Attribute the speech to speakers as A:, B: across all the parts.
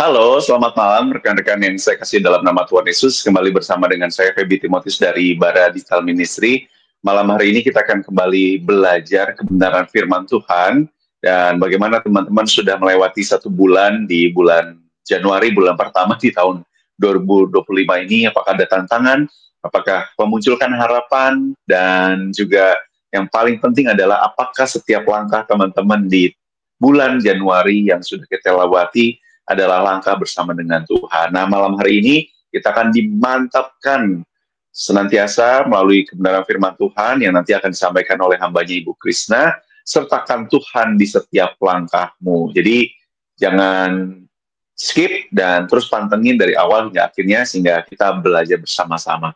A: Halo, selamat malam rekan-rekan yang saya kasih dalam nama Tuhan Yesus. Kembali bersama dengan saya Feby Timotius dari Bara Digital Ministry. Malam hari ini kita akan kembali belajar kebenaran firman Tuhan dan bagaimana teman-teman sudah melewati satu bulan di bulan Januari, bulan pertama di tahun 2025 ini. Apakah ada tantangan? Apakah memunculkan harapan? Dan juga yang paling penting adalah apakah setiap langkah teman-teman di bulan Januari yang sudah kita lewati adalah langkah bersama dengan Tuhan. Nah, malam hari ini kita akan dimantapkan senantiasa melalui kebenaran firman Tuhan yang nanti akan disampaikan oleh hambanya Ibu Krisna. Sertakan Tuhan di setiap langkahmu. Jadi, jangan skip dan terus pantengin dari awal hingga akhirnya sehingga kita belajar bersama-sama.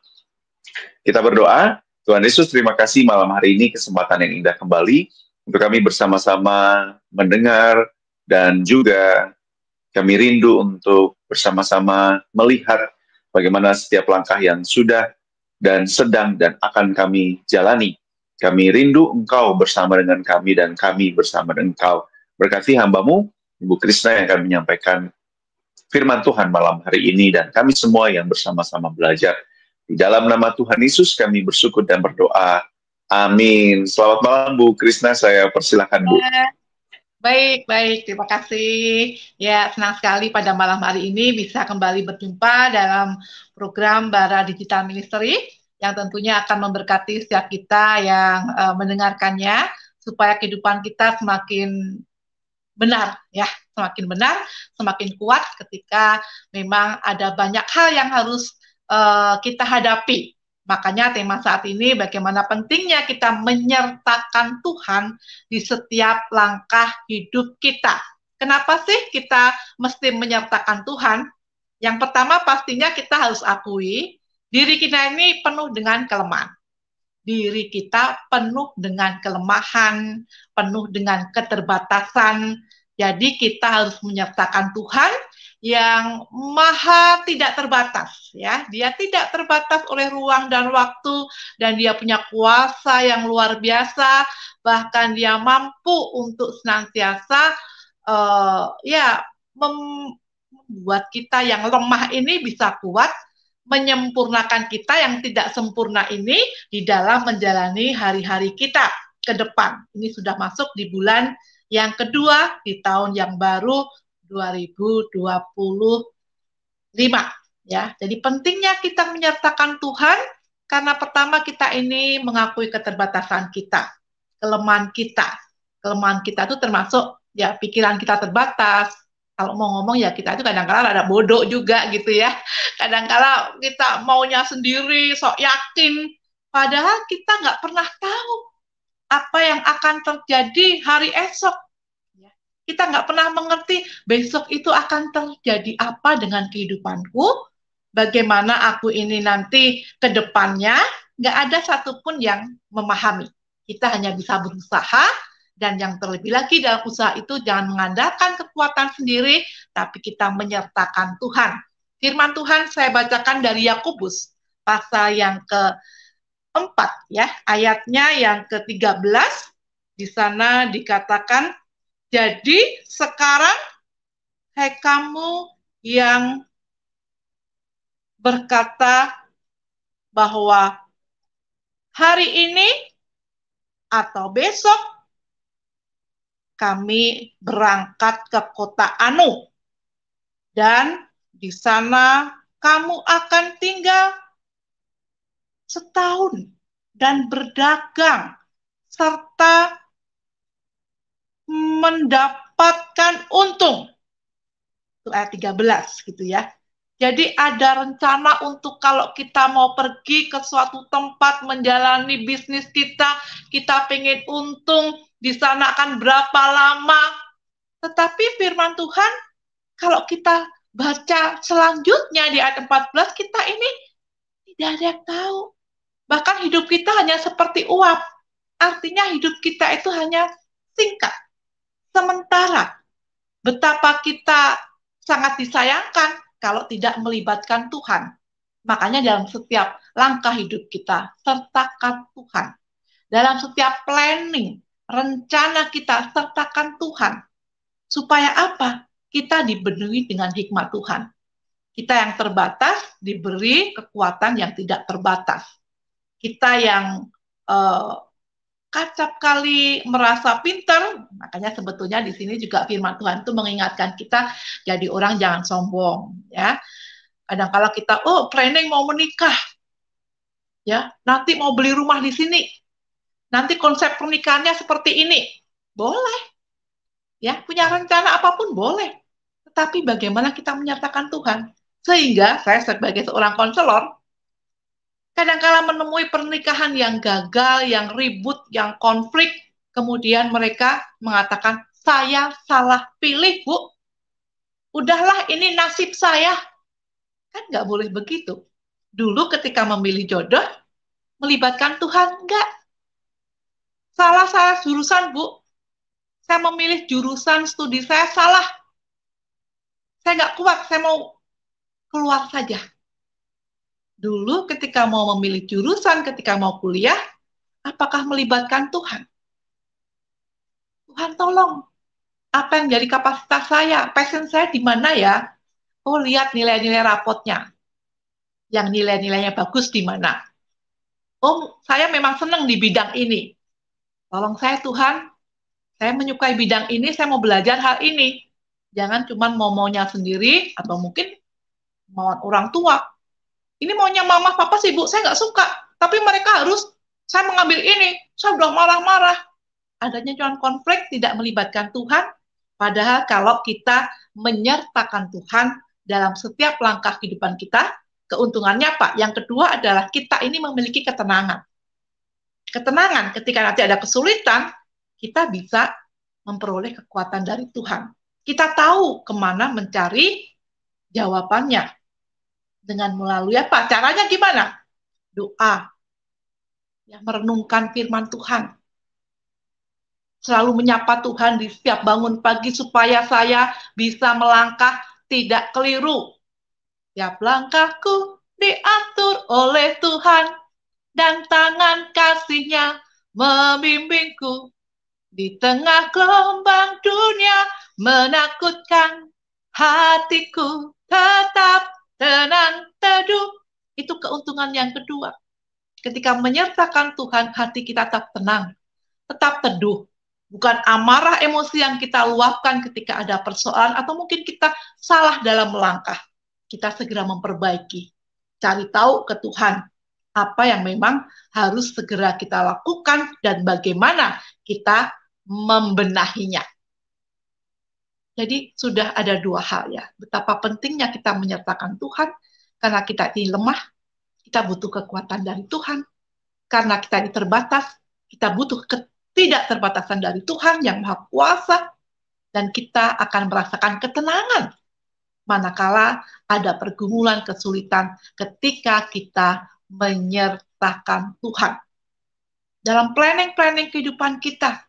A: Kita berdoa. Tuhan Yesus, terima kasih malam hari ini kesempatan yang indah kembali untuk kami bersama-sama mendengar dan juga kami rindu untuk bersama-sama melihat bagaimana setiap langkah yang sudah dan sedang dan akan kami jalani. Kami rindu Engkau bersama dengan kami dan kami bersama dengan Engkau. Berkati hamba-Mu, Ibu Krisna yang akan menyampaikan firman Tuhan malam hari ini dan kami semua yang bersama-sama belajar. Di dalam nama Tuhan Yesus kami bersyukur dan berdoa. Amin. Selamat malam Bu Krisna, saya persilahkan Bu.
B: Baik, terima kasih. Ya, senang sekali pada malam hari ini bisa kembali berjumpa dalam program Bara Digital Ministry yang tentunya akan memberkati setiap kita yang mendengarkannya supaya kehidupan kita semakin benar, ya, semakin benar, semakin kuat ketika memang ada banyak hal yang harus kita hadapi. Makanya tema saat ini bagaimana pentingnya kita menyertakan Tuhan di setiap langkah hidup kita. Kenapa sih kita mesti menyertakan Tuhan? Yang pertama pastinya kita harus akui diri kita ini penuh dengan kelemahan. Diri kita penuh dengan kelemahan, penuh dengan keterbatasan. Jadi kita harus menyertakan Tuhan yang maha tidak terbatas, ya. Dia tidak terbatas oleh ruang dan waktu dan dia punya kuasa yang luar biasa, bahkan dia mampu untuk senantiasa membuat kita yang lemah ini bisa kuat, menyempurnakan kita yang tidak sempurna ini di dalam menjalani hari-hari kita ke depan. Ini sudah masuk di bulan yang kedua di tahun yang baru 2025, ya. Jadi pentingnya kita menyertakan Tuhan karena pertama kita ini mengakui keterbatasan kita, kelemahan kita. Kelemahan kita itu termasuk ya pikiran kita terbatas. Kalau mau ngomong ya kita itu kadang-kadang ada bodoh juga gitu ya. Kadang-kadang kita maunya sendiri, sok yakin. Padahal kita nggak pernah tahu apa yang akan terjadi hari esok. Kita nggak pernah mengerti besok itu akan terjadi apa dengan kehidupanku, bagaimana aku ini nanti ke depannya, nggak ada satupun yang memahami. Kita hanya bisa berusaha, dan yang terlebih lagi dalam usaha itu jangan mengandalkan kekuatan sendiri, tapi kita menyertakan Tuhan. Firman Tuhan saya bacakan dari Yakobus, pasal yang ke-4, ya, ayatnya yang ke-13, di sana dikatakan, jadi sekarang, hai kamu yang berkata bahwa hari ini atau besok kami berangkat ke kota Anu dan di sana kamu akan tinggal setahun dan berdagang serta mendapatkan untung. Itu ayat 13 gitu ya. Jadi ada rencana untuk kalau kita mau pergi ke suatu tempat menjalani bisnis kita pengen untung, di sana akan berapa lama. Tetapi firman Tuhan, kalau kita baca selanjutnya di ayat 14, kita ini tidak ada yang tahu. Bahkan hidup kita hanya seperti uap. Artinya hidup kita itu hanya singkat. Sementara betapa kita sangat disayangkan kalau tidak melibatkan Tuhan. Makanya dalam setiap langkah hidup kita, sertakan Tuhan. Dalam setiap planning, rencana kita, sertakan Tuhan. Supaya apa? kita dipenuhi dengan hikmat Tuhan. Kita yang terbatas diberi kekuatan yang tidak terbatas. Kita yang kacap kali merasa pintar, makanya sebetulnya di sini juga firman Tuhan itu mengingatkan kita jadi orang jangan sombong, ya. Kadang-kala kita, planning mau menikah, ya, nanti mau beli rumah di sini, nanti konsep pernikahannya seperti ini, boleh, ya, punya rencana apapun boleh, tetapi bagaimana kita menyatakan Tuhan? Sehingga saya sebagai seorang konselor, kadang-kala menemui pernikahan yang gagal, yang ribut, yang konflik, kemudian mereka mengatakan, saya salah pilih, Bu. Udahlah, ini nasib saya. Kan nggak boleh begitu. Dulu ketika memilih jodoh, melibatkan Tuhan, enggak. Salah jurusan, Bu. Saya memilih jurusan studi saya salah. Saya nggak kuat, saya mau keluar saja. Dulu ketika mau memilih jurusan, ketika mau kuliah, apakah melibatkan Tuhan? Tuhan tolong, apa yang jadi kapasitas saya, passion saya di mana ya? Oh, lihat nilai-nilai rapotnya. Yang nilai-nilainya bagus di mana? Oh, saya memang senang di bidang ini. Tolong saya Tuhan, saya menyukai bidang ini, saya mau belajar hal ini. Jangan cuma mau-maunya sendiri, atau mungkin mau orang tua. Ini maunya mama, papa sih, Bu, saya nggak suka. Tapi mereka harus, saya mengambil ini. Saya udah marah-marah. Adanya cuma konflik, tidak melibatkan Tuhan. Padahal kalau kita menyertakan Tuhan dalam setiap langkah kehidupan kita, keuntungannya Pak. Yang kedua adalah kita ini memiliki ketenangan. Ketenangan ketika nanti ada kesulitan, kita bisa memperoleh kekuatan dari Tuhan. Kita tahu kemana mencari jawabannya. Dengan melalui apa? Caranya gimana? Doa. Yang merenungkan firman Tuhan. Selalu menyapa Tuhan di setiap bangun pagi supaya saya bisa melangkah tidak keliru. Tiap langkahku diatur oleh Tuhan dan tangan kasih-Nya membimbingku. Di tengah gelombang dunia menakutkan, hatiku tetap tenang teduh. Itu keuntungan yang kedua. Ketika menyertakan Tuhan, hati kita tetap tenang, tetap teduh. Bukan amarah emosi yang kita luapkan ketika ada persoalan atau mungkin kita salah dalam melangkah. Kita segera memperbaiki. Cari tahu ke Tuhan apa yang memang harus segera kita lakukan dan bagaimana kita membenahinya. Jadi sudah ada dua hal ya. Betapa pentingnya kita menyertakan Tuhan karena kita ini lemah, kita butuh kekuatan dari Tuhan. Karena kita ini terbatas, kita butuh ketidakterbatasan dari Tuhan yang Maha Kuasa, dan kita akan merasakan ketenangan manakala ada pergumulan, kesulitan ketika kita menyertakan Tuhan. Dalam planning-planning kehidupan kita,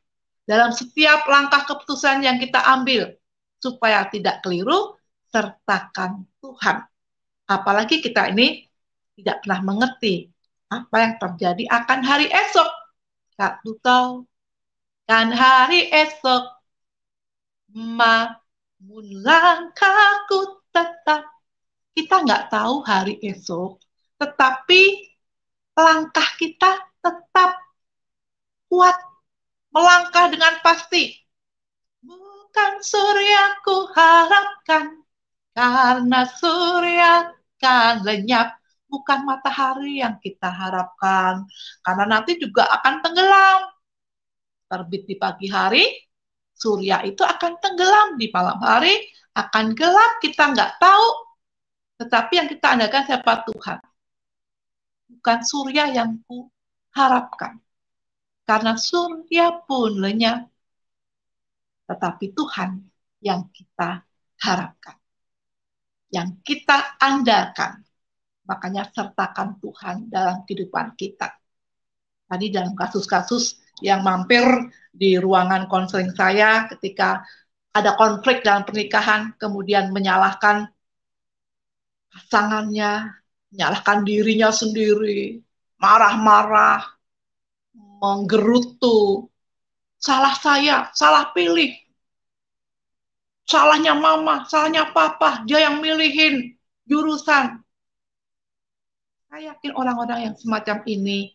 B: dalam setiap langkah keputusan yang kita ambil, supaya tidak keliru, sertakan Tuhan. Apalagi kita ini tidak pernah mengerti apa yang terjadi akan hari esok. Satu tahu, kan hari esok, namun langkahku tetap. Kita nggak tahu hari esok, tetapi langkah kita tetap kuat, melangkah dengan pasti. Bukan surya ku harapkan, karena surya kan lenyap. Bukan matahari yang kita harapkan, karena nanti juga akan tenggelam. Terbit di pagi hari, surya itu akan tenggelam di malam hari, akan gelap, kita nggak tahu. Tetapi yang kita andalkan siapa? Tuhan. Bukan surya yang ku harapkan, karena surya pun lenyap, tetapi Tuhan yang kita harapkan, yang kita andalkan. Makanya sertakan Tuhan dalam kehidupan kita. Tadi dalam kasus-kasus yang mampir di ruangan konseling saya ketika ada konflik dalam pernikahan, kemudian menyalahkan pasangannya, menyalahkan dirinya sendiri, marah-marah, menggerutu, salah saya, salah pilih. salahnya mama, salahnya papa, dia yang milihin jurusan. Saya yakin orang-orang yang semacam ini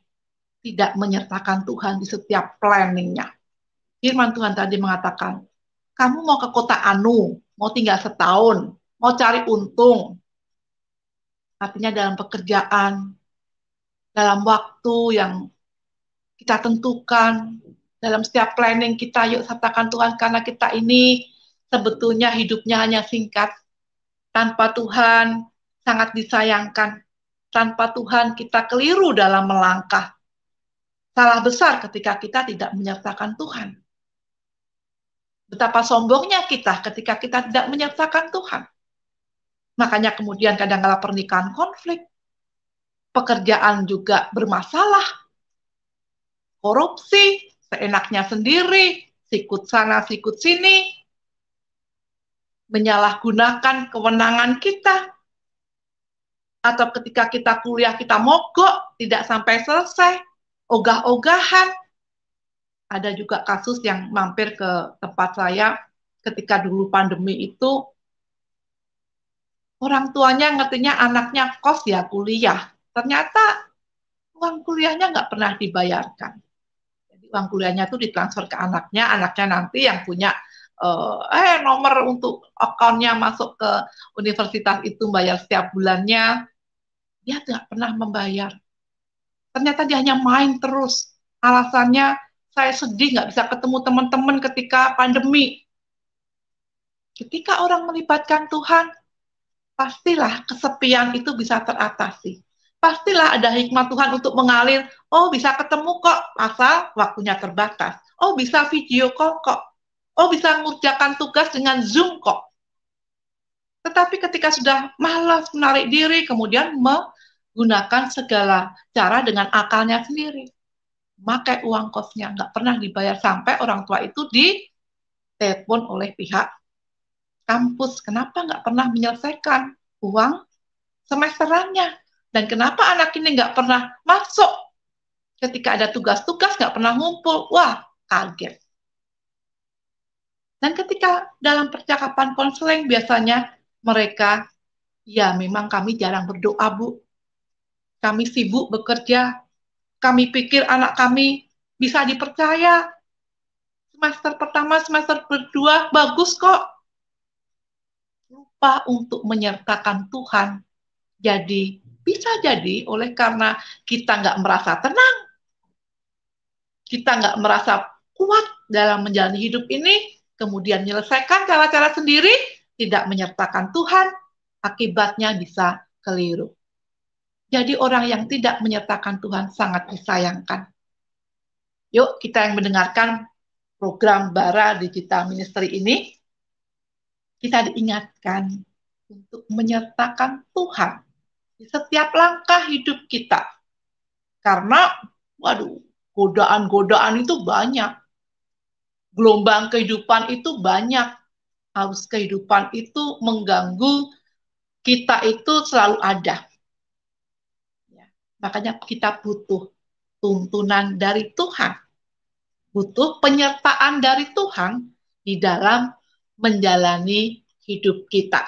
B: tidak menyertakan Tuhan di setiap planningnya. Firman Tuhan tadi mengatakan, kamu mau ke kota Anu, mau tinggal setahun, mau cari untung. Artinya dalam pekerjaan, dalam waktu yang kita tentukan, dalam setiap planning kita, yuk sertakan Tuhan, karena kita ini sebetulnya hidupnya hanya singkat. Tanpa Tuhan sangat disayangkan. Tanpa Tuhan kita keliru dalam melangkah. Salah besar ketika kita tidak menyertakan Tuhan. Betapa sombongnya kita ketika kita tidak menyertakan Tuhan. Makanya kemudian kadang-kala pernikahan konflik, pekerjaan juga bermasalah, korupsi, seenaknya sendiri, sikut sana, sikut sini, menyalahgunakan kewenangan kita, atau ketika kita kuliah kita mogok, tidak sampai selesai, ogah-ogahan. Ada juga kasus yang mampir ke tempat saya ketika dulu pandemi itu, orang tuanya ngertinya anaknya kos ya kuliah. Ternyata uang kuliahnya nggak pernah dibayarkan. Jadi uang kuliahnya itu ditransfer ke anaknya nanti yang punya nomor untuk akunnya masuk ke universitas itu bayar setiap bulannya, dia nggak pernah membayar. Ternyata dia hanya main terus. Alasannya, saya sedih nggak bisa ketemu teman-teman ketika pandemi. Ketika orang melibatkan Tuhan, pastilah kesepian itu bisa teratasi. Pastilah ada hikmat Tuhan untuk mengalir, oh bisa ketemu kok, asal waktunya terbatas. Oh bisa video call kok. Oh bisa mengerjakan tugas dengan Zoom kok. Tetapi ketika sudah malas menarik diri, kemudian menggunakan segala cara dengan akalnya sendiri. Pakai uang kosnya, nggak pernah dibayar sampai orang tua itu ditelepon oleh pihak kampus. Kenapa nggak pernah menyelesaikan uang semesterannya? Dan kenapa anak ini nggak pernah masuk? Ketika ada tugas-tugas nggak pernah ngumpul. Wah, kaget. Dan ketika dalam percakapan konseling biasanya mereka, ya memang kami jarang berdoa, Bu. Kami sibuk bekerja. Kami pikir anak kami bisa dipercaya. Semester pertama, semester kedua, bagus kok. Lupa untuk menyertakan Tuhan. Jadi, bisa jadi oleh karena kita nggak merasa tenang, kita nggak merasa kuat dalam menjalani hidup ini, kemudian menyelesaikan cara-cara sendiri, tidak menyertakan Tuhan, akibatnya bisa keliru. Jadi orang yang tidak menyertakan Tuhan sangat disayangkan. Yuk kita yang mendengarkan program Bara Digital Ministry ini, kita diingatkan untuk menyertakan Tuhan di setiap langkah hidup kita. Karena, waduh, godaan-godaan itu banyak. Gelombang kehidupan itu banyak. Arus kehidupan itu mengganggu kita itu selalu ada. Ya, makanya kita butuh tuntunan dari Tuhan. Butuh penyertaan dari Tuhan di dalam menjalani hidup kita.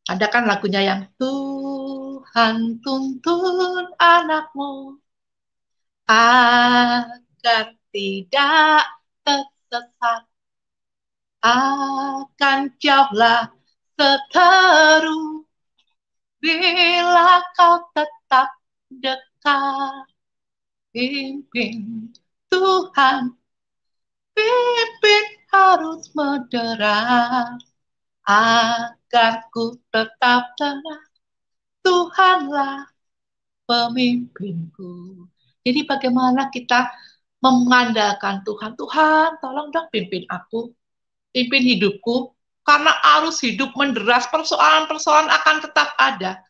B: Ada kan lagunya yang Tuhan tuntun anakmu agar tidak tersesat, akan jauhlah seteru bila kau tetap dekat. Pimpin Tuhan, pimpin harus moderat, agar ku tetap tenang. Tuhanlah pemimpinku. Jadi bagaimana kita mengandalkan Tuhan. Tuhan, tolong dong pimpin aku, pimpin hidupku. Karena arus hidup menderas, persoalan-persoalan akan tetap ada.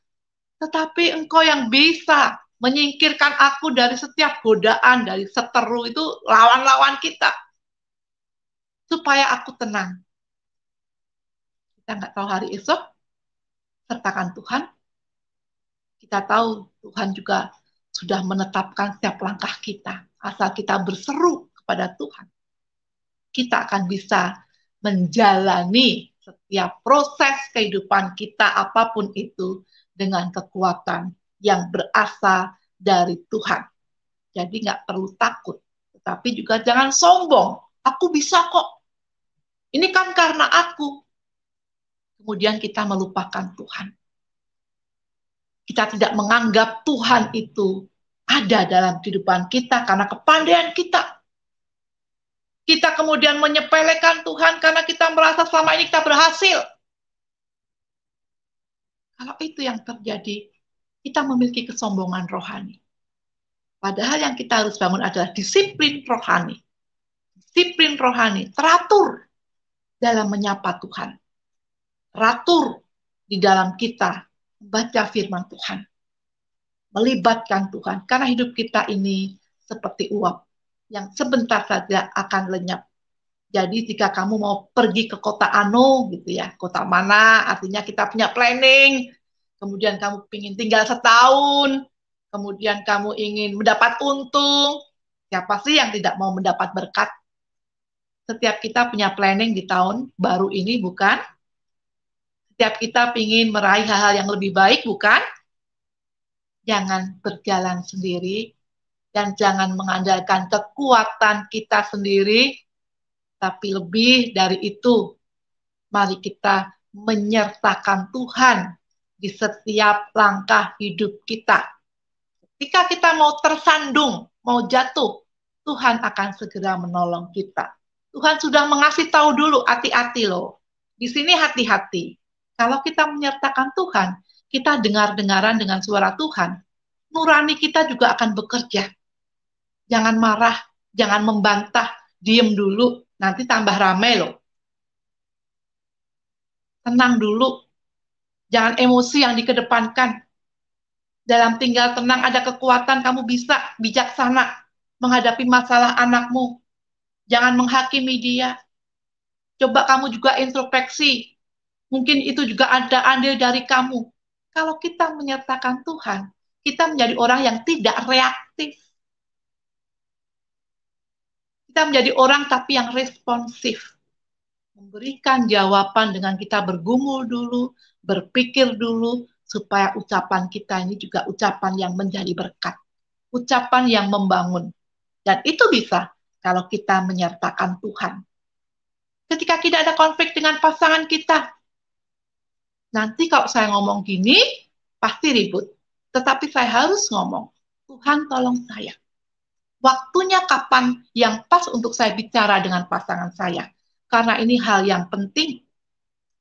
B: Tetapi Engkau yang bisa menyingkirkan aku dari setiap godaan, dari seteru itu lawan-lawan kita. Supaya aku tenang. Kita nggak tahu hari esok, sertakan Tuhan. Kita tahu Tuhan juga sudah menetapkan setiap langkah kita. Asal kita berseru kepada Tuhan, kita akan bisa menjalani setiap proses kehidupan kita apapun itu dengan kekuatan yang berasal dari Tuhan. Jadi nggak perlu takut, tetapi juga jangan sombong. Aku bisa kok. Ini kan karena aku. Kemudian kita melupakan Tuhan. Kita tidak menganggap Tuhan itu ada dalam kehidupan kita karena kepandaian kita. Kita kemudian menyepelekan Tuhan karena kita merasa selama ini kita berhasil. Kalau itu yang terjadi, kita memiliki kesombongan rohani. Padahal yang kita harus bangun adalah disiplin rohani. Disiplin rohani, teratur dalam menyapa Tuhan. Teratur di dalam kita baca firman Tuhan, melibatkan Tuhan, karena hidup kita ini seperti uap yang sebentar saja akan lenyap. Jadi jika kamu mau pergi ke kota Ano gitu ya, kota mana, artinya kita punya planning, kemudian kamu ingin tinggal setahun, kemudian kamu ingin mendapat untung, siapa sih yang tidak mau mendapat berkat? Setiap kita punya planning di tahun baru ini, bukan? Setiap kita ingin meraih hal-hal yang lebih baik, bukan? Jangan berjalan sendiri dan jangan mengandalkan kekuatan kita sendiri, tapi lebih dari itu, mari kita menyertakan Tuhan di setiap langkah hidup kita. Ketika kita mau tersandung, mau jatuh, Tuhan akan segera menolong kita. Tuhan sudah mengasih tahu dulu, hati-hati loh. Di sini hati-hati. Kalau kita menyertakan Tuhan, kita dengar-dengaran dengan suara Tuhan, nurani kita juga akan bekerja. Jangan marah, jangan membantah, diem dulu, nanti tambah ramai loh. Tenang dulu, jangan emosi yang dikedepankan. Dalam tinggal tenang ada kekuatan, kamu bisa bijaksana menghadapi masalah anakmu. Jangan menghakimi dia. Coba kamu juga introspeksi. Mungkin itu juga ada andil dari kamu. Kalau kita menyertakan Tuhan, kita menjadi orang yang tidak reaktif. Kita menjadi orang tapi yang responsif. Memberikan jawaban dengan kita bergumul dulu, berpikir dulu, supaya ucapan kita ini juga ucapan yang menjadi berkat. Ucapan yang membangun. Dan itu bisa kalau kita menyertakan Tuhan. Ketika tidak ada konflik dengan pasangan kita, nanti kalau saya ngomong gini, pasti ribut. Tetapi saya harus ngomong, Tuhan tolong saya. Waktunya kapan yang pas untuk saya bicara dengan pasangan saya. Karena ini hal yang penting.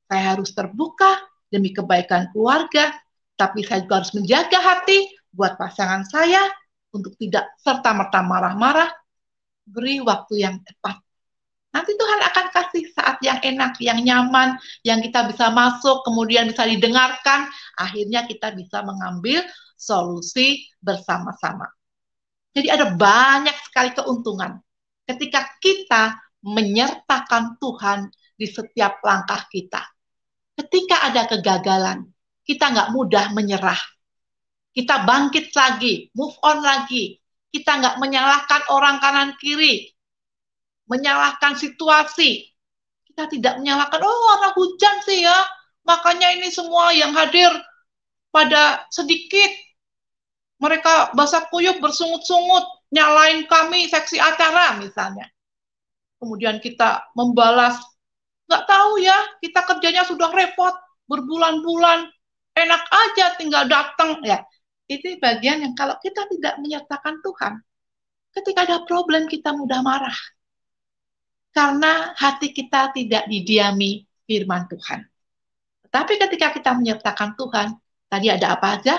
B: Saya harus terbuka demi kebaikan keluarga, tapi saya juga harus menjaga hati buat pasangan saya untuk tidak serta-merta marah-marah. Beri waktu yang tepat. Nanti Tuhan akan kasih saat yang enak, yang nyaman, yang kita bisa masuk, kemudian bisa didengarkan. Akhirnya kita bisa mengambil solusi bersama-sama. Jadi ada banyak sekali keuntungan ketika kita menyertakan Tuhan di setiap langkah kita. Ketika ada kegagalan, kita nggak mudah menyerah. Kita bangkit lagi, move on lagi. Kita nggak menyalahkan orang kanan kiri, menyalahkan situasi. Kita tidak menyalahkan, oh warna hujan sih ya, makanya ini semua yang hadir pada sedikit. Mereka basah kuyup bersungut-sungut, nyalain kami seksi acara misalnya. Kemudian kita membalas, nggak tahu ya, kita kerjanya sudah repot, berbulan-bulan, enak aja tinggal datang. Ya, itu bagian yang kalau kita tidak menyertakan Tuhan, ketika ada problem kita mudah marah. Karena hati kita tidak didiami firman Tuhan. Tetapi ketika kita menyertakan Tuhan, tadi ada apa aja?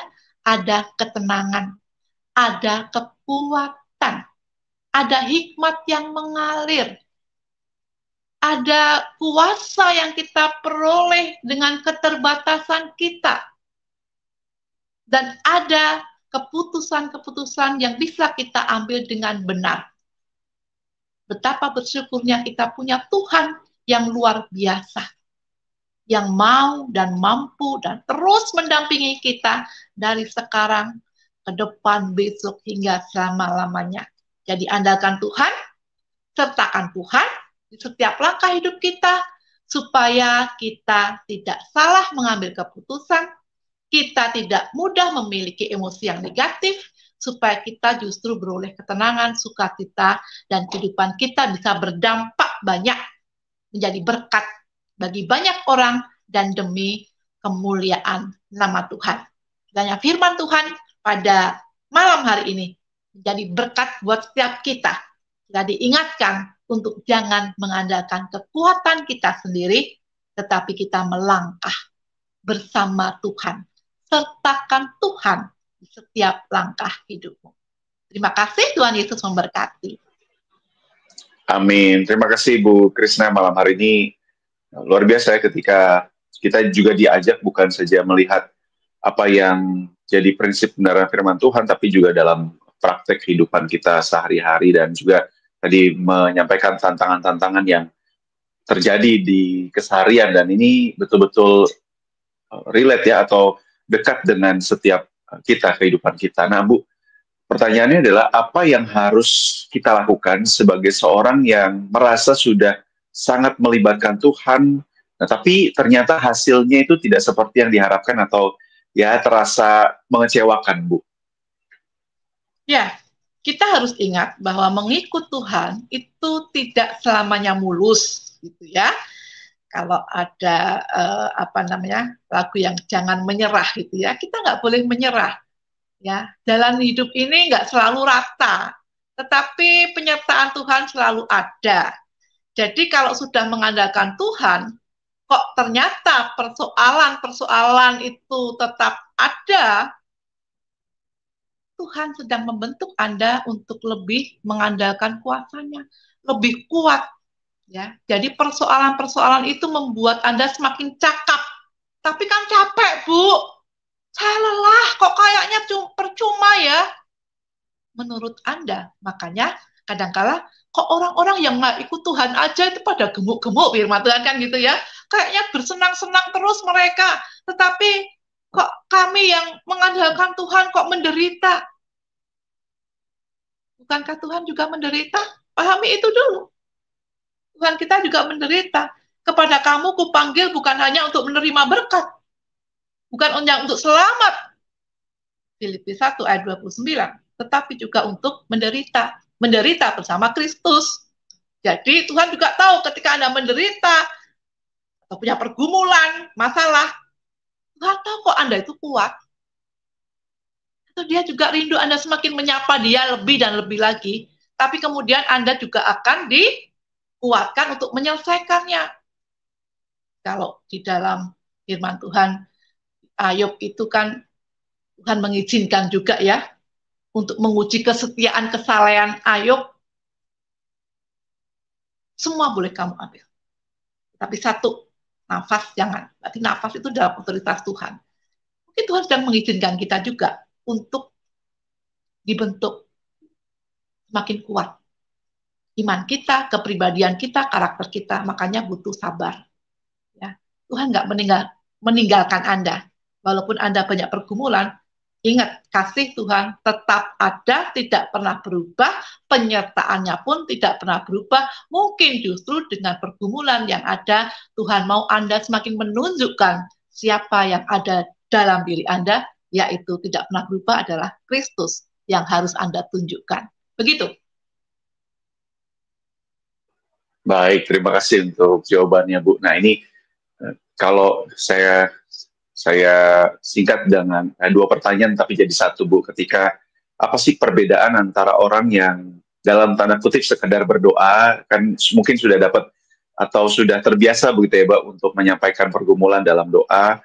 B: Ada ketenangan, ada kekuatan, ada hikmat yang mengalir, ada kuasa yang kita peroleh dengan keterbatasan kita, dan ada keputusan-keputusan yang bisa kita ambil dengan benar. Betapa bersyukurnya kita punya Tuhan yang luar biasa, yang mau dan mampu dan terus mendampingi kita dari sekarang ke depan, besok, hingga selama-lamanya. Jadi andalkan Tuhan, sertakan Tuhan, di setiap langkah hidup kita, supaya kita tidak salah mengambil keputusan, kita tidak mudah memiliki emosi yang negatif, supaya kita justru beroleh ketenangan, sukacita, dan kehidupan kita bisa berdampak banyak, menjadi berkat bagi banyak orang, dan demi kemuliaan nama Tuhan. Kiranya firman Tuhan pada malam hari ini menjadi berkat buat setiap kita. Kita diingatkan untuk jangan mengandalkan kekuatan kita sendiri, tetapi kita melangkah bersama Tuhan. Sertakan Tuhan di setiap langkah hidupmu. Terima kasih, Tuhan Yesus memberkati.
A: Amin. Terima kasih Bu Krisna malam hari ini. Luar biasa ya ketika kita juga diajak bukan saja melihat apa yang jadi prinsip kebenaran firman Tuhan, tapi juga dalam praktek kehidupan kita sehari-hari, dan juga tadi menyampaikan tantangan-tantangan yang terjadi di keseharian, dan ini betul-betul relate ya, atau dekat dengan setiap kita, kehidupan kita. Nah Bu, pertanyaannya adalah apa yang harus kita lakukan sebagai seorang yang merasa sudah sangat melibatkan Tuhan, nah, tapi ternyata hasilnya itu tidak seperti yang diharapkan atau ya terasa mengecewakan, Bu?
B: Ya, kita harus ingat bahwa mengikut Tuhan itu tidak selamanya mulus, gitu ya. Kalau ada lagu yang jangan menyerah, gitu ya, kita nggak boleh menyerah. Ya, jalan hidup ini nggak selalu rata, tetapi penyertaan Tuhan selalu ada. Jadi kalau sudah mengandalkan Tuhan, kok ternyata persoalan-persoalan itu tetap ada, Tuhan sedang membentuk Anda untuk lebih mengandalkan kuasanya, lebih kuat. Ya, jadi persoalan-persoalan itu membuat Anda semakin cakap. Tapi kan capek, Bu. Saya lelah, kok kayaknya percuma ya. Menurut Anda, makanya kadangkala kok orang-orang yang nggak ikut Tuhan aja itu pada gemuk-gemuk, firman Tuhan kan gitu ya. Kayaknya bersenang-senang terus mereka. Tetapi kok kami yang mengandalkan Tuhan kok menderita? Bukankah Tuhan juga menderita? Pahami itu dulu. Tuhan kita juga menderita. Kepada kamu kupanggil bukan hanya untuk menerima berkat, bukan hanya untuk selamat, Filipi 1 ayat 29, tetapi juga untuk menderita. Menderita bersama Kristus. Jadi Tuhan juga tahu ketika Anda menderita atau punya pergumulan, masalah, Tuhan tahu kok Anda itu kuat. Atau dia juga rindu Anda semakin menyapa dia lebih dan lebih lagi. Tapi kemudian Anda juga akan dikuatkan untuk menyelesaikannya. Kalau di dalam firman Tuhan, Ayub itu kan Tuhan mengizinkan juga ya untuk menguji kesetiaan kesalehan Ayub. Semua boleh kamu ambil. Tapi satu, nafas jangan. Berarti nafas itu dalam otoritas Tuhan. Mungkin Tuhan sedang mengizinkan kita juga untuk dibentuk semakin kuat. Iman kita, kepribadian kita, karakter kita, makanya butuh sabar. Ya. Tuhan nggak meninggalkan Anda. Walaupun Anda banyak pergumulan, ingat, kasih Tuhan tetap ada, tidak pernah berubah, penyertaannya pun tidak pernah berubah. Mungkin justru dengan pergumulan yang ada, Tuhan mau Anda semakin menunjukkan siapa yang ada dalam diri Anda, yaitu tidak pernah berubah adalah Kristus yang harus Anda tunjukkan. Begitu.
A: Baik, terima kasih untuk jawabannya, Bu. Nah, ini kalau saya singkat dengan dua pertanyaan tapi jadi satu, Bu. Ketika apa sih perbedaan antara orang yang dalam tanda kutip sekedar berdoa, kan mungkin sudah dapat atau sudah terbiasa begitu ya, Bu, untuk menyampaikan pergumulan dalam doa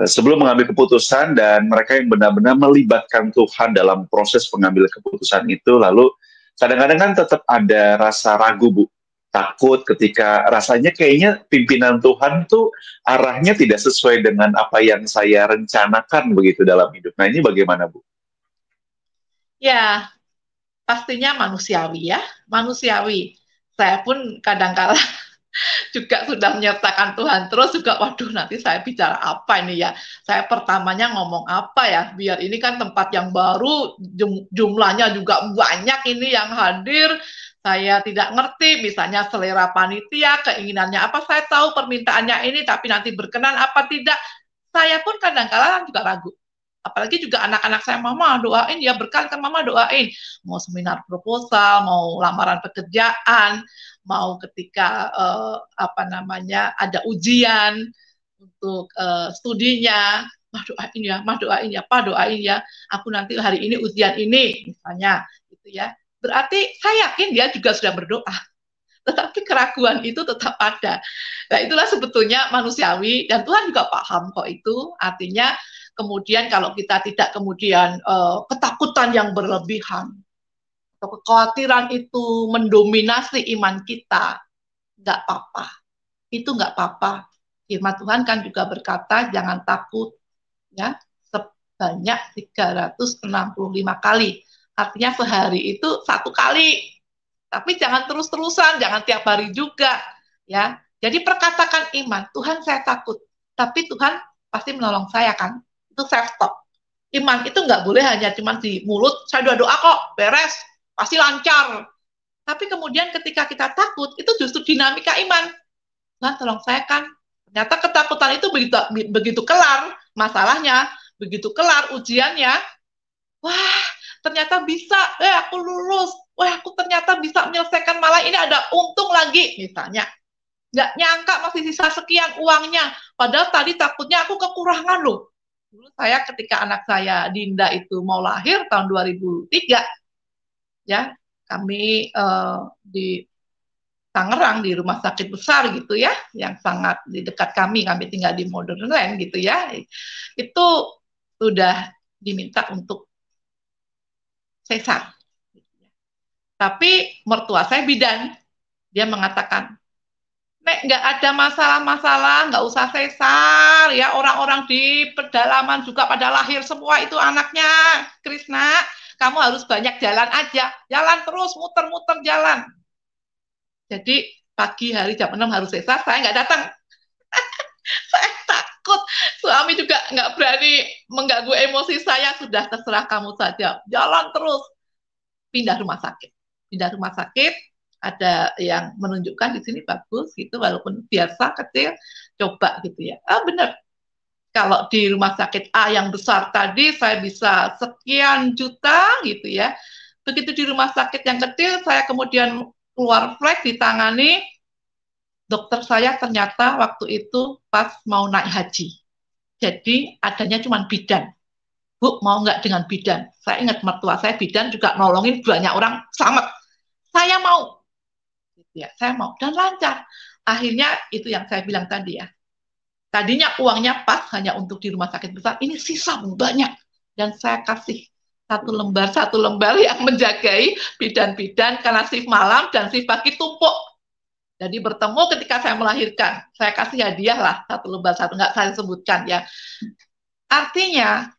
A: sebelum mengambil keputusan, dan mereka yang benar-benar melibatkan Tuhan dalam proses pengambilan keputusan itu, lalu kadang-kadang kan tetap ada rasa ragu, Bu. Takut ketika rasanya kayaknya pimpinan Tuhan tuh arahnya tidak sesuai dengan apa yang saya rencanakan begitu dalam hidup. Nah, ini bagaimana, Bu?
B: Ya, pastinya manusiawi ya, manusiawi. Saya pun kadang-kala juga sudah menyertakan Tuhan terus juga, waduh nanti saya bicara apa ini ya, saya pertamanya ngomong apa ya, biar ini kan tempat yang baru, jumlahnya juga banyak ini yang hadir, saya tidak ngerti, misalnya selera panitia, keinginannya apa, saya tahu permintaannya ini, tapi nanti berkenan apa tidak, saya pun kadang-kala juga ragu. Apalagi juga anak-anak saya, mama doain ya, berkat kan mama doain. Mau seminar proposal, mau lamaran pekerjaan, mau ketika ada ujian untuk studinya, mah doain ya, pak doain ya, aku nanti hari ini ujian ini, misalnya, gitu ya. Berarti saya yakin dia juga sudah berdoa, tetapi keraguan itu tetap ada. Nah, itulah sebetulnya manusiawi, dan Tuhan juga paham kok itu. Artinya kemudian kalau kita tidak kemudian ketakutan yang berlebihan atau kekhawatiran itu mendominasi iman kita, nggak apa-apa. Itu nggak apa-apa. Firman Tuhan kan juga berkata jangan takut, ya, sebanyak 365 kali. Artinya sehari itu 1 kali. Tapi jangan terus-terusan, jangan tiap hari juga, ya. Jadi perkatakan iman, Tuhan saya takut, tapi Tuhan pasti menolong saya kan. Itu self talk. Iman itu nggak boleh hanya cuma di mulut, saya doa kok, beres, pasti lancar. Tapi kemudian ketika kita takut, itu justru dinamika iman. Tuhan tolong saya kan. Ternyata ketakutan itu begitu kelar masalahnya, begitu kelar ujiannya, wah ternyata bisa, aku lulus, wah aku ternyata bisa menyelesaikan, malah ini ada untung lagi misalnya. Nggak nyangka masih sisa sekian uangnya, padahal tadi takutnya aku kekurangan loh. Dulu saya ketika anak saya Dinda itu mau lahir tahun 2003, ya kami di Tangerang di rumah sakit besar gitu ya, yang sangat di dekat kami tinggal di Modern Land gitu ya, itu sudah diminta untuk sesar. Tapi mertua saya bidan, dia mengatakan, Nek, nggak ada masalah-masalah, nggak usah sesar, ya orang-orang di pedalaman juga pada lahir semua itu anaknya, Krisna, kamu harus banyak jalan aja, jalan terus, muter-muter jalan. Jadi pagi hari jam 6 harus sesar, saya nggak datang. Saya takut, suami juga nggak berani mengganggu emosi saya, sudah terserah kamu saja, jalan terus. Pindah rumah sakit. Pindah rumah sakit, ada yang menunjukkan di sini bagus gitu, walaupun biasa kecil, coba gitu ya. Benar, kalau di rumah sakit A yang besar tadi saya bisa sekian juta gitu ya. Begitu di rumah sakit yang kecil, saya kemudian keluar flag ditangani, dokter saya ternyata waktu itu pas mau naik haji. Jadi adanya cuma bidan. Bu, mau nggak dengan bidan? Saya ingat mertua saya bidan juga nolongin banyak orang, selamat. Saya mau. Ya, saya mau. Dan lancar. Akhirnya itu yang saya bilang tadi ya. Tadinya uangnya pas hanya untuk di rumah sakit besar, ini sisa banyak. Dan saya kasih satu lembar yang menjagai bidan-bidan karena shift malam dan shift pagi tumpuk. Jadi bertemu ketika saya melahirkan, saya kasih hadiah lah satu lembar, nggak saya sebutkan ya. Artinya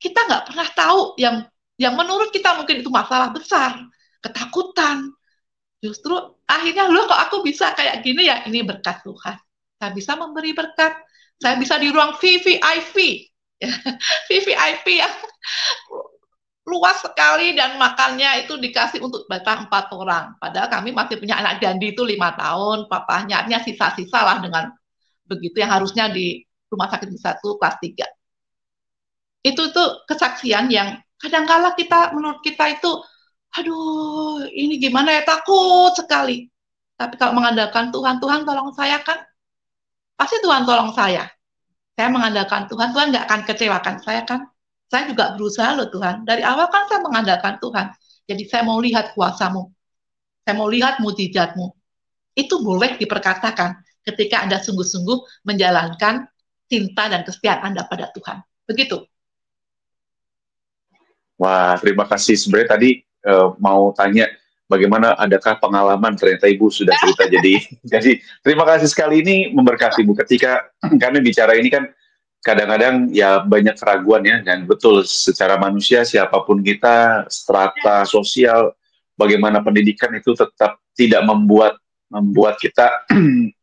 B: kita nggak pernah tahu yang menurut kita mungkin itu masalah besar, ketakutan. Justru akhirnya loh kok aku bisa kayak gini ya, ini berkat Tuhan. Saya bisa memberi berkat, saya bisa di ruang VVIP, VVIP ya, luas sekali dan makannya itu dikasih untuk batang 4 orang. Padahal kami masih punya anak Dandi itu 5 tahun, papahnya artinya sisa-sisa lah dengan begitu yang harusnya di rumah sakit satu kelas 3. Itu tuh kesaksian yang kadang-kala kita menurut kita itu, aduh ini gimana ya, takut sekali. Tapi kalau mengandalkan Tuhan, Tuhan tolong saya kan, pasti Tuhan tolong saya. Saya mengandalkan Tuhan, Tuhan nggak akan kecewakan saya kan. Saya juga berusaha loh Tuhan. Dari awal kan saya mengandalkan Tuhan. Jadi saya mau lihat kuasa-Mu. Saya mau lihat mujizat-Mu. Itu boleh diperkatakan ketika Anda sungguh-sungguh menjalankan cinta dan kesetiaan Anda pada Tuhan. Begitu.
A: Wah, terima kasih. Sebenarnya tadi mau tanya bagaimana, adakah pengalaman, ternyata Ibu sudah cerita. jadi terima kasih sekali, ini memberkati Ibu. Ketika kami bicara ini kan kadang-kadang ya banyak keraguan ya, dan betul secara manusia siapapun kita, strata sosial, bagaimana pendidikan itu tetap tidak membuat kita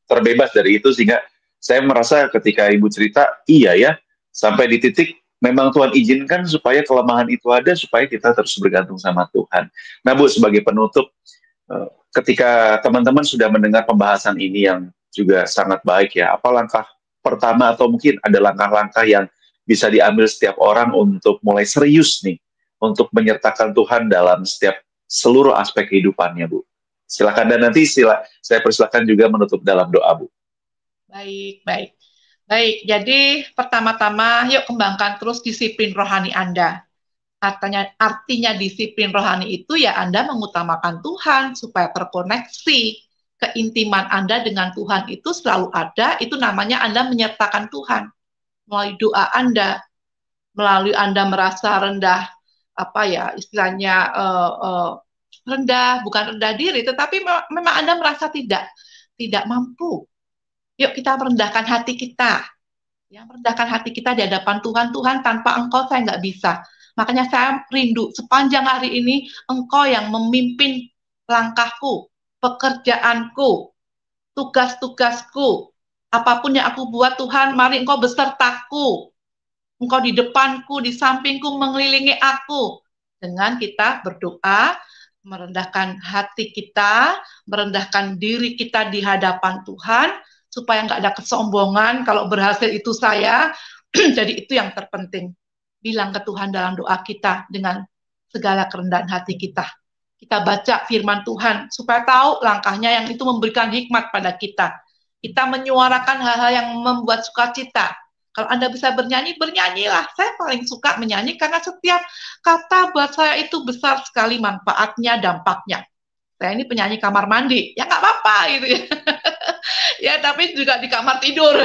A: terbebas dari itu, sehingga saya merasa ketika Ibu cerita, iya ya, sampai di titik memang Tuhan izinkan supaya kelemahan itu ada, supaya kita terus bergantung sama Tuhan. Nah Bu, sebagai penutup, Ketika teman-teman sudah mendengar pembahasan ini yang juga sangat baik ya, apa langkah pertama atau mungkin ada langkah-langkah yang bisa diambil setiap orang untuk mulai serius nih, untuk menyertakan Tuhan dalam setiap seluruh aspek kehidupannya, Bu? Silakan, dan nanti saya persilakan juga menutup dalam doa, Bu.
B: Baik, baik. Baik, jadi pertama-tama yuk kembangkan terus disiplin rohani Anda. Artinya disiplin rohani itu ya Anda mengutamakan Tuhan supaya terkoneksi. Keintiman Anda dengan Tuhan itu selalu ada, itu namanya Anda menyertakan Tuhan. Melalui doa Anda, melalui Anda merasa rendah, apa ya istilahnya rendah, bukan rendah diri, tetapi memang Anda merasa tidak mampu. Yuk kita merendahkan hati kita. Ya, merendahkan hati kita di hadapan Tuhan. Tuhan, tanpa Engkau saya nggak bisa. Makanya saya rindu sepanjang hari ini Engkau yang memimpin langkahku, pekerjaanku, tugas-tugasku. Apapun yang aku buat Tuhan, mari Engkau besertaku. Engkau di depanku, di sampingku, mengelilingi aku. Dengan kita berdoa, merendahkan hati kita, merendahkan diri kita di hadapan Tuhan, supaya nggak ada kesombongan, kalau berhasil itu saya, jadi itu yang terpenting. Bilang ke Tuhan dalam doa kita dengan segala kerendahan hati kita. Kita baca firman Tuhan, supaya tahu langkahnya yang itu memberikan hikmat pada kita. Kita menyuarakan hal-hal yang membuat sukacita. Kalau Anda bisa bernyanyi, bernyanyilah. Saya paling suka menyanyi karena setiap kata buat saya itu besar sekali manfaatnya, dampaknya. Saya ini penyanyi kamar mandi, ya nggak apa-apa gitu ya. Ya, tapi juga di kamar tidur.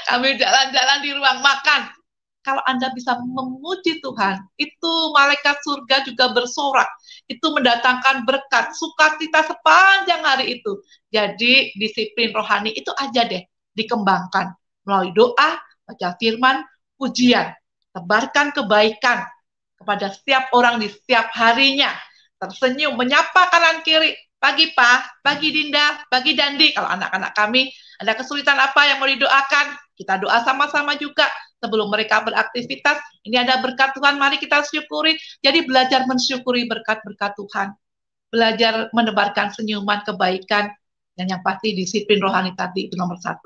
B: Kami jalan-jalan di ruang makan. Kalau Anda bisa memuji Tuhan, itu malaikat surga juga bersorak. Itu mendatangkan berkat, sukacita sepanjang hari itu. Jadi disiplin rohani itu aja deh, dikembangkan. Melalui doa, baca firman, pujian. Tebarkan kebaikan kepada setiap orang di setiap harinya. Tersenyum, menyapa kanan kiri. Pagi Pak, pagi Dinda, pagi Dandi. Kalau anak-anak kami ada kesulitan apa yang mau didoakan, kita doa sama-sama juga. Sebelum mereka beraktivitas, ini ada berkat Tuhan, mari kita syukuri. Jadi belajar mensyukuri berkat-berkat Tuhan. Belajar menebarkan senyuman, kebaikan, dan yang pasti disiplin rohani tadi itu nomor 1.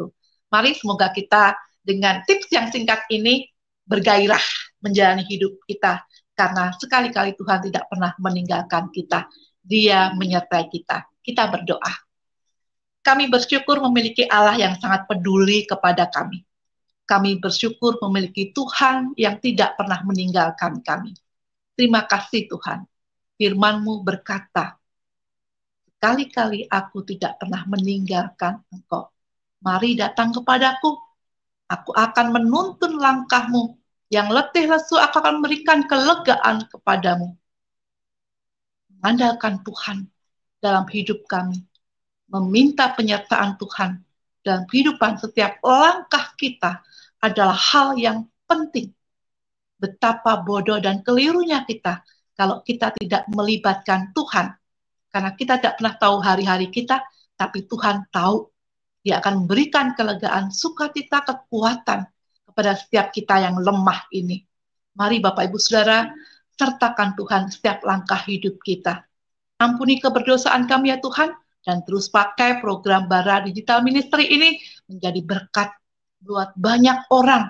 B: Mari semoga kita dengan tips yang singkat ini bergairah menjalani hidup kita. Karena sekali-kali Tuhan tidak pernah meninggalkan kita. Dia menyertai kita. Kita berdoa. Kami bersyukur memiliki Allah yang sangat peduli kepada kami. Kami bersyukur memiliki Tuhan yang tidak pernah meninggalkan kami. Terima kasih Tuhan. Firman-Mu berkata, sekali-kali aku tidak pernah meninggalkan Engkau. Mari datang kepadaku. Aku akan menuntun langkahmu. Yang letih lesu aku akan memberikan kelegaan kepadamu. Mengandalkan Tuhan dalam hidup kami. Meminta penyertaan Tuhan dalam kehidupan setiap langkah kita adalah hal yang penting. Betapa bodoh dan kelirunya kita kalau kita tidak melibatkan Tuhan. Karena kita tidak pernah tahu hari-hari kita, tapi Tuhan tahu. Dia akan memberikan kelegaan, sukacita, kekuatan kepada setiap kita yang lemah ini. Mari Bapak Ibu Saudara, sertakan Tuhan setiap langkah hidup kita. Ampuni keberdosaan kami ya Tuhan, dan terus pakai program Bara Digital Ministry ini menjadi berkat buat banyak orang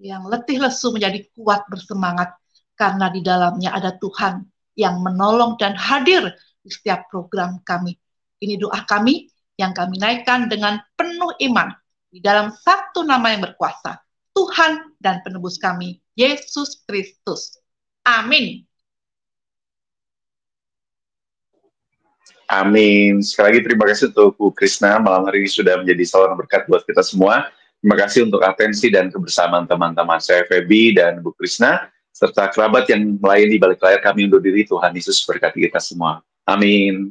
B: yang letih lesu menjadi kuat bersemangat karena di dalamnya ada Tuhan yang menolong dan hadir di setiap program kami. Ini doa kami yang kami naikkan dengan penuh iman di dalam satu nama yang berkuasa, Tuhan dan penebus kami, Yesus Kristus. Amin.
A: Amin. Sekali lagi terima kasih untuk Bu Krisna, malam hari ini sudah menjadi saluran berkat buat kita semua. Terima kasih untuk atensi dan kebersamaan teman-teman saya, Feby dan Bu Krisna, serta kerabat yang melayani balik layar kami undur diri. Tuhan Yesus berkati kita semua. Amin.